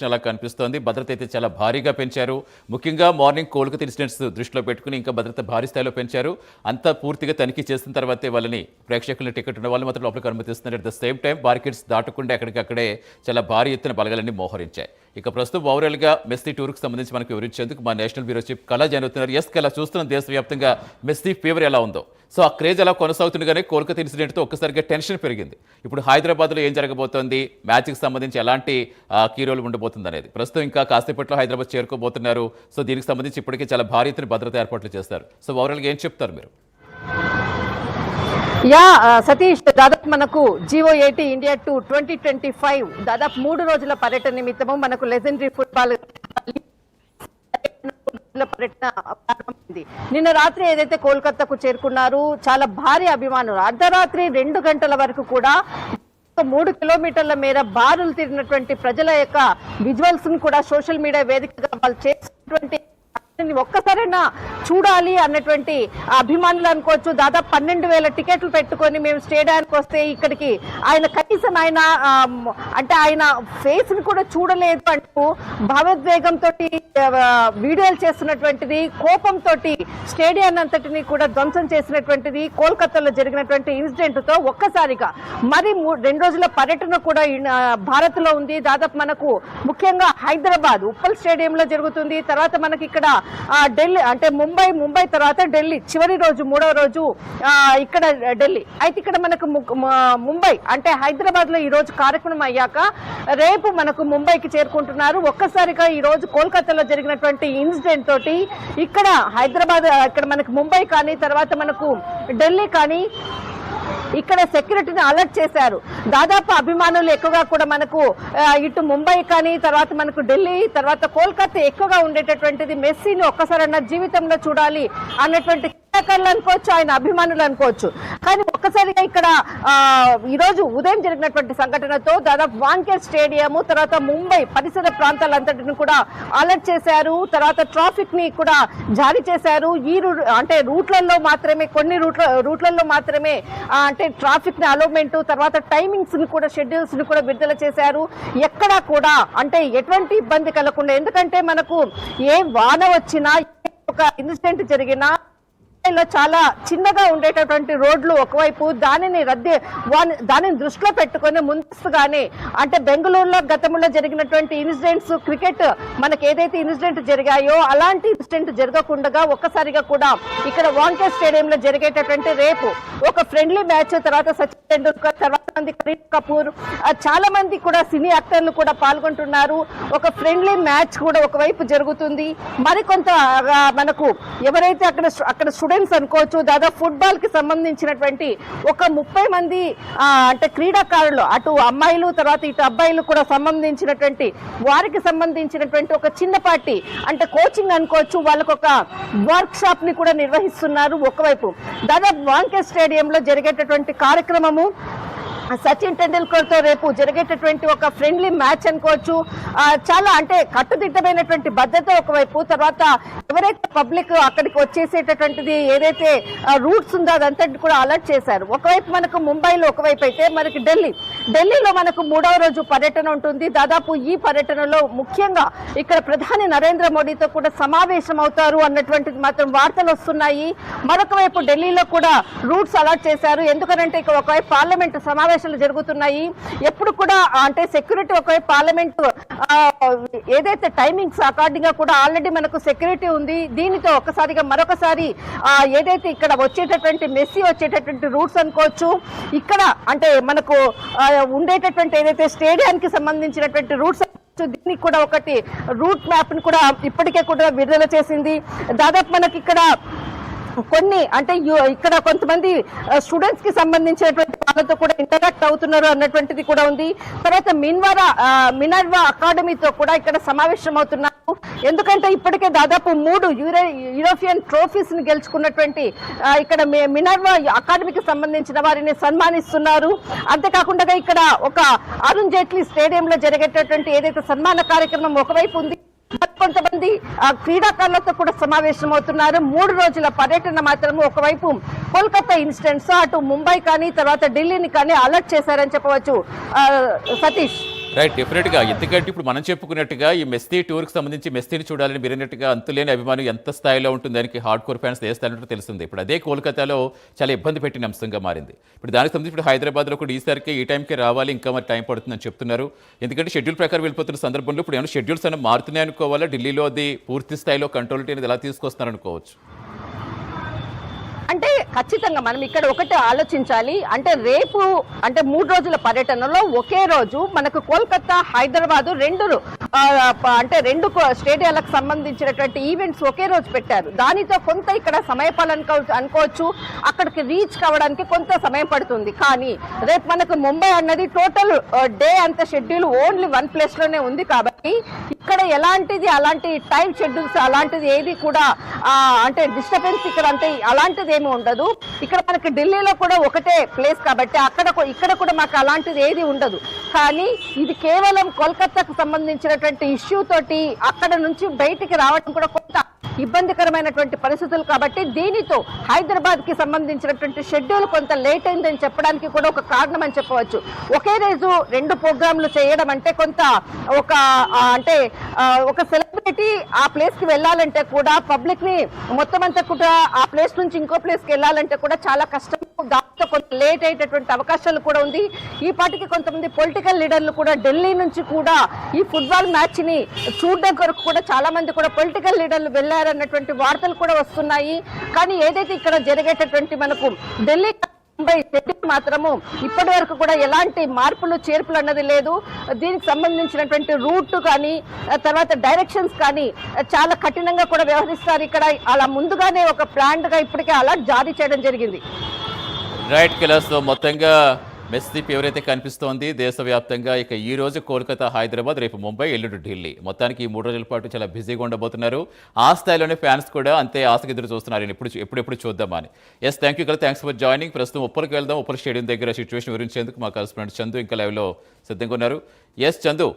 అలా కనిపిస్తోంది. భద్రత అయితే చాలా భారీగా పెంచారు. ముఖ్యంగా మార్నింగ్ కోల్కతా ఇన్సిడెంట్స్ దృష్టిలో పెట్టుకుని ఇంకా భద్రత భారీ స్థాయిలో పెంచారు. అంతా పూర్తిగా తనిఖీ చేసిన తర్వాతే వాళ్ళని ప్రేక్షకుల టికెట్ ఉన్న వాళ్ళు మాత్రం లోపలికి అనుమతిస్తున్నారు. అట్ ద సేమ్ టైం బార్కెట్స్ దాటకుండా ఎక్కడికక్కడే చాలా భారీ ఎత్తున బలగాలన్నీ మోహరించాయి. ఇక ప్రస్తుతం ఓవరాల్గా మెస్సీ టూర్కి సంబంధించి మనకు వివరించేందుకు మా నేషనల్ బ్యూరో చీఫ్ కళా జాయిన్ అవుతున్నారు. ఎస్ కళ, చూస్తున్నాం దేశవ్యాప్తంగా మెస్సీ ఫీవర్ ఎలా ఉందో. సో ఆ క్రేజ్ అలా కొనసాగుతుండగానే కోల్కతా ఇన్సిడెంట్తో ఒక్కసారిగా టెన్షన్ పెరిగింది. ఇప్పుడు హైదరాబాద్లో ఏం జరగబోతోంది, మ్యాచ్కి సంబంధించి ఎలాంటి కీ రోల్ ఉండబోతుంది అనేది. ప్రస్తుతం ఇంకా కాసేపట్లో హైదరాబాద్ చేరుకోబోతున్నారు. సో దీనికి సంబంధించి ఇప్పటికే చాలా భారీ ఎత్తున భద్రత ఏర్పాట్లు చేస్తారు. సో ఓవరాల్గా ఏం చెప్తారు మీరు? సతీష్, దాదాపు మనకు GO80 ఇండియా టూ 2025 దాదాపు 3 రోజుల పర్యటన నిమిత్తము మనకు లెజెండరీ ఫుట్బాల్ పర్యటన ప్రారంభమైంది. నిన్న రాత్రి ఏదైతే కోల్కతాకు చేరుకున్నారు, చాలా భారీ అభిమానులు అర్ధరాత్రి 2 గంటల వరకు కూడా 3 కిలోమీటర్ల మేర బారులు తిరిగినటువంటి ప్రజల యొక్క విజువల్స్ ను కూడా సోషల్ మీడియా వేదికగా వాళ్ళు చేసినటువంటి ఒక్కసారైనా చూడాలి అన్నటువంటి అభిమానులు అనుకోవచ్చు. దాదాపు 12,000 టికెట్లు పెట్టుకొని మేము స్టేడియానికి వస్తే ఇక్కడికి ఆయన కనీసం ఆయన ఫేస్ ని కూడా చూడలేదు అంటూ భావోద్వేగంతో వీడియోలు చేస్తున్నటువంటిది, కోపంతో స్టేడియాన్ని అంతటిని కూడా ధ్వంసం చేసినటువంటిది కోల్కతాలో జరిగినటువంటి ఇన్సిడెంట్ తో ఒక్కసారిగా మరి 2 రోజుల పర్యటన కూడా భారత్ లో ఉంది. దాదాపు మనకు ముఖ్యంగా హైదరాబాద్ ఉప్పల్ స్టేడియంలో జరుగుతుంది. తర్వాత మనకి ఇక్కడ ఢిల్లీ అంటే ముంబై తర్వాత ఢిల్లీ చివరి రోజు 3వ రోజు ఇక్కడ ఢిల్లీ. అయితే ఇక్కడ మనకు ముంబై అంటే హైదరాబాద్ లో ఈ రోజు కార్యక్రమం అయ్యాక రేపు మనకు ముంబైకి చేరుకుంటున్నారు. ఒక్కసారిగా ఈ రోజు కోల్కతాలో జరిగినటువంటి ఇన్సిడెంట్ తోటి ఇక్కడ హైదరాబాద్ ఇక్కడ మనకు ముంబై కానీ తర్వాత మనకు ఢిల్లీ కానీ ఇక్కడ సెక్యూరిటీని అలర్ట్ చేశారు. దాదాపు అభిమానులు ఎక్కువగా కూడా మనకు ఇటు ముంబై కానీ తర్వాత మనకు ఢిల్లీ తర్వాత కోల్కతా ఎక్కువగా ఉండేటటువంటిది. మెస్సీని ఒక్కసారన్నా జీవితంలో చూడాలి అన్నటువంటి క్రీడాకారులు అనుకోవచ్చు, ఆయన అభిమానులు అనుకోవచ్చు. కానీ ఒక్కసారిగా ఇక్కడ ఈ రోజు ఉదయం జరిగినటువంటి సంఘటనతో దాదాపు వాంకేడ్ స్టేడియం తర్వాత ముంబై పరిసర ప్రాంతాలంతటిని కూడా అలర్ట్ చేశారు. తర్వాత ట్రాఫిక్ ని కూడా జారీ చేశారు. ఈ అంటే రూట్లలో మాత్రమే కొన్ని రూట్లలో మాత్రమే అంటే ట్రాఫిక్ ని అలౌమెంట్ తర్వాత టైమింగ్స్ ని కూడా షెడ్యూల్స్ ని కూడా విడుదల చేశారు. ఎక్కడా కూడా అంటే ఎటువంటి ఇబ్బంది కలగకుండా, ఎందుకంటే మనకు ఏ వాన వచ్చినా ఒక ఇన్సిడెంట్ జరిగినా చాలా చిన్నగా ఉండేటటువంటి రోడ్లు ఒకవైపు దానిని దృష్టిలో పెట్టుకుని ముందస్తుగానే అంటే బెంగళూరులో గతంలో జరిగినటువంటి ఇన్సిడెంట్స్ క్రికెట్ మనకి ఏదైతే ఇన్సిడెంట్ జరిగాయో అలాంటి ఇన్సిడెంట్ జరగకుండా ఒక్కసారిగా కూడా ఇక్కడ వాంకేడ్ స్టేడియంలో జరిగేటటువంటి రేపు ఒక ఫ్రెండ్లీ మ్యాచ్ తర్వాత సచిన్ టెండూల్కర్ తర్వాత కరీనా కపూర్ చాలా మంది కూడా సినీ యాక్టర్లు కూడా పాల్గొంటున్నారు. ఒక ఫ్రెండ్లీ మ్యాచ్ కూడా ఒకవైపు జరుగుతుంది. మరికొంత మనకు ఎవరైతే అక్కడ స్టూడెంట్స్ అనుకోవచ్చు, దాదాపు ఫుట్బాల్ కి సంబంధించినటువంటి ఒక 30 మంది అంటే క్రీడాకారులు అటు అమ్మాయిలు తర్వాత ఇటు అబ్బాయిలు కూడా సంబంధించినటువంటి వారికి సంబంధించినటువంటి ఒక చిన్నపాటి అంటే కోచింగ్ అనుకోవచ్చు, వాళ్ళకు ఒక వర్క్ షాప్ ని కూడా నిర్వహిస్తున్నారు. ఒకవైపు దాదాపు వాంకేడ్ స్టేడియంలో జరిగేటటువంటి కార్యక్రమము సచిన్ టెండూల్కర్ తో రేపు జరిగేటటువంటి ఒక ఫ్రెండ్లీ మ్యాచ్ అనుకోవచ్చు. చాలా అంటే కట్టుదిట్టమైనటువంటి భద్రత ఒకవైపు, తర్వాత ఎవరైతే పబ్లిక్ అక్కడికి వచ్చేసేటటువంటిది ఏదైతే రూట్స్ ఉందో అదంతా కూడా అలర్ట్ చేశారు. ఒకవైపు మనకు ముంబైలో ఒకవైపు అయితే మనకి ఢిల్లీలో మనకు 3వ రోజు పర్యటన ఉంటుంది. దాదాపు ఈ పర్యటనలో ముఖ్యంగా ఇక్కడ ప్రధాని నరేంద్ర మోడీతో కూడా సమావేశం అవుతారు అన్నటువంటిది మాత్రం వార్తలు వస్తున్నాయి. మరొక వైపు ఢిల్లీలో కూడా రూట్స్ అలర్ట్ చేశారు. ఎందుకంటే ఇక్కడ ఒకవైపు పార్లమెంట్ సమావేశం జరుగుతున్నాయి. ఎప్పుడు కూడా అంటే సెక్యూరిటీ ఒకవైపు పార్లమెంట్ ఏదైతే టైమింగ్స్ అకార్డింగ్ గా కూడా ఆల్రెడీ మనకు సెక్యూరిటీ ఉంది. దీనితో మరొకసారి ఏదైతే ఇక్కడ వచ్చేటటువంటి మెస్సీ వచ్చేటటువంటి రూట్స్ అనుకోవచ్చు, ఇక్కడ అంటే మనకు ఉండేటటువంటి ఏదైతే స్టేడియానికి సంబంధించినటువంటి రూట్స్ దీనికి కూడా ఒకటి రూట్ మ్యాప్ ని కూడా ఇప్పటికే కూడా విడుదల చేసింది. దాదాపు మనకి ఇక్కడ కొన్ని అంటే ఇక్కడ కొంతమంది స్టూడెంట్స్ కి సంబంధించినటువంటి వాళ్ళతో కూడా ఇంటరాక్ట్ అవుతున్నారు అన్నటువంటిది కూడా ఉంది. తర్వాత మినర్వా అకాడమీతో కూడా ఇక్కడ సమావేశం అవుతున్నారు. ఎందుకంటే ఇప్పటికే దాదాపు 3 యూరోపియన్ ట్రోఫీస్ ని గెలుచుకున్నటువంటి ఇక్కడ మినర్వా అకాడమీకి సంబంధించిన వారిని సన్మానిస్తున్నారు. అంతేకాకుండా ఇక్కడ ఒక అరుణ్ జైట్లీ స్టేడియంలో జరిగేటటువంటి ఏదైతే సన్మాన కార్యక్రమం ఒకవైపు ఉంది, కొంతమంది క్రీడాకారులతో కూడా సమావేశం అవుతున్నారు. 3 రోజుల పర్యటన మాత్రం ఒకవైపు కోల్కతా ఇన్సిడెంట్స్ అటు ముంబై కానీ తర్వాత ఢిల్లీని కానీ అలర్ట్ చేశారని చెప్పవచ్చు. సతీష్. రైట్, డెఫినెట్గా. ఎందుకంటే ఇప్పుడు మనం చెప్పుకున్నట్టుగా ఈ మెస్సీ టూర్కి సంబంధించి మెస్సీని చూడాలని మీరు అన్నట్టుగా అంతులేని అభిమానం ఎంత స్థాయిలో ఉంటుంది, దానికి హార్డ్ కోర్ ఫ్యాన్స్ ఏ స్థాయిలో తెలుస్తుంది. ఇప్పుడు అదే కోల్కతాలో చాలా ఇబ్బంది పెట్టిన అంశంగా మారింది. ఇప్పుడు దానికి సంబంధించి ఇప్పుడు హైదరాబాద్లో కూడా ఈసారికి ఈ టైంకే రావాలి, ఇంకా మరి టైం పడుతుందని చెప్తున్నారు. ఎందుకంటే షెడ్యూల్ ప్రకారం వెళ్ళిపోతున్న సందర్భంలో ఇప్పుడు ఏమైనా షెడ్యూల్స్ అయినా మారుతున్నాయి అనుకోవాలా, ఢిల్లీలో అది పూర్తి స్థాయిలో కంట్రోల్ అనేది ఎలా తీసుకొస్తున్నారు అనుకోవచ్చు? అంటే ఖచ్చితంగా మనం ఇక్కడ ఒకటి ఆలోచించాలి. అంటే రేపు అంటే 3 రోజుల పర్యటనలో ఒకే రోజు మనకు కోల్కతా, హైదరాబాద్ అంటే రెండు స్టేడియాలకు సంబంధించినటువంటి ఈవెంట్స్ ఒకే రోజు పెట్టారు. దానితో కొంత ఇక్కడ సమయపాలన అనుకోవచ్చు, అక్కడికి రీచ్ కావడానికి కొంత సమయం పడుతుంది. కానీ రేపు మనకు ముంబై అన్నది టోటల్ డే అంత షెడ్యూల్ ఓన్లీ 1 ప్లేస్ లోనే ఉంది. కాబట్టి ఇక్కడ అలాంటి టైం షెడ్యూల్స్ అలాంటిది ఏది కూడా అంటే డిస్టర్బెన్స్ ఇక్కడ అంటే అలాంటిది ఏమి ఉండదు. ఇక్కడ మనకి ఢిల్లీలో కూడా ఒకటే ప్లేస్ కాబట్టి ఇక్కడ కూడా మాకు అలాంటిది ఏది ఉండదు. కానీ ఇది కేవలం కోల్కతాకు సంబంధించినటువంటి ఇష్యూ తోటి అక్కడ నుంచి బయటికి రావడం కూడా కొంత ఇబ్బందికరమైనటువంటి పరిస్థితులు. కాబట్టి దీనితో హైదరాబాద్ కి సంబంధించినటువంటి షెడ్యూల్ కొంత లేట్ అయిందని చెప్పడానికి కూడా ఒక కారణం అని చెప్పవచ్చు. ఒకే రోజు 2 ప్రోగ్రాంలు చేయడం అంటే కొంత ఒక సెలబ్రిటీ ఆ ప్లేస్ కి వెళ్ళాలంటే కూడా పబ్లిక్ ని మొత్తం అంతా కూడా ఆ ప్లేస్ నుంచి ఇంకో ప్లేస్ కి వెళ్ళాలంటే కూడా చాలా కష్టం. దాంతో కొంత లేట్ అయ్యేటటువంటి అవకాశాలు కూడా ఉంది. ఈ పాటికి కొంతమంది పొలిటికల్ లీడర్లు కూడా ఢిల్లీ నుంచి కూడా ఈ ఫుట్బాల్ మ్యాచ్ ని చూడడం కొరకు కూడా చాలా మంది కూడా పొలిటికల్ లీడర్లు వెళ్లారన్నటువంటి వార్తలు కూడా వస్తున్నాయి. కానీ ఏదైతే ఇక్కడ జరిగేటటువంటి మనకు ఢిల్లీ ముంబై షెడ్యూల్ మాత్రము ఇప్పటి వరకు కూడా ఎలాంటి మార్పులు చేర్పులు అన్నది లేదు. దీనికి సంబంధించినటువంటి రూట్ కానీ తర్వాత డైరెక్షన్స్ కానీ చాలా కఠినంగా కూడా వ్యవహరిస్తారు. ఇక్కడ అలా ముందుగానే ఒక ప్లాన్ గా ఇప్పటికే అలర్ట్ జారీ చేయడం జరిగింది. రైట్ కిలాస్, మొత్తంగా మెస్సీ ఎవరైతే కనిపిస్తోంది దేశవ్యాప్తంగా. ఇక ఈ రోజు కోల్కతా, హైదరాబాద్, రేపు ముంబై, ఎల్లుండి ఢిల్లీ. మొత్తానికి ఈ 3 రోజుల పాటు చాలా బిజీగా ఉండబోతున్నారు. ఆ స్థాయిలోనే ఫ్యాన్స్ కూడా అంతే ఆసక్తి ఎదురు చూస్తున్నారు ఎప్పుడెప్పుడు చూద్దామని. ఎస్, థ్యాంక్ యూ కదా, థ్యాంక్స్ ఫర్ జాయినింగ్. ప్రస్తుతం ఉప్పల్కి వెళ్దాం. ఉప్పల్ స్టేడియం దగ్గర సిచ్యువేషన్ వివరించేందుకు మా కరెస్పాండెంట్ చందు ఇంకా లైవ్లో సిద్ధంగా ఉన్నారు. ఎస్ చందు.